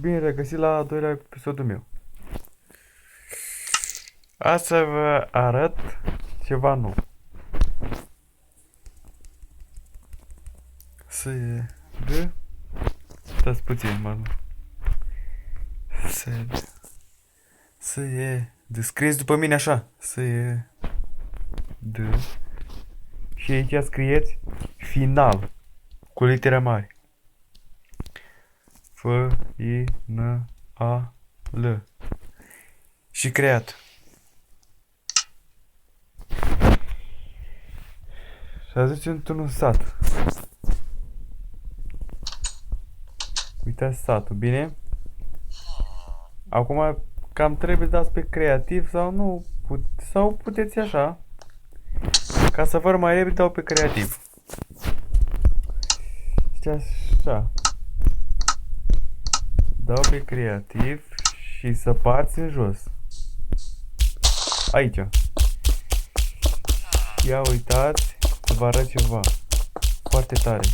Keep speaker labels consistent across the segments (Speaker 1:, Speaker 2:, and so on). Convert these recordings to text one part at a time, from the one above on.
Speaker 1: bine regăsit la al doilea episodul meu. Azi să vă arăt ceva nou. Stați puțin, mă. Scrieți după mine așa. Și aici scrieți final cu litere mari. F-I-N-A-L. Și creat. Și aduce într-un sat. Uitați satul, bine? Acum cam trebuie dați pe creativ sau nu. Sau puteți așa. Ca să văd mai repede dau pe creativ. Și așa. Dau pe creativ și să parți în jos. Aici. Ia uitați să vă arăt ceva foarte tare.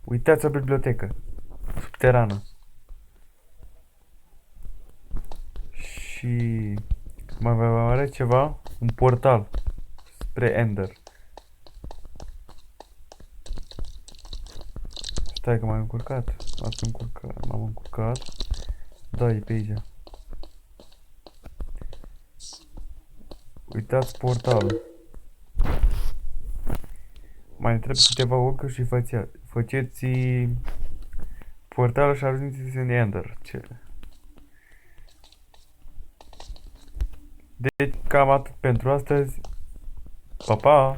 Speaker 1: Uitați o bibliotecă subterană. Și mai vă arăt ceva, un portal spre Ender. Stai că m-am încurcat. M-am încurcat. Da, e pe aici. Uitați portalul. Mai trebuie câteva ochi și faceți portalul și ajungeți în Ender. Deci cam atât pentru astăzi. Pa, pa!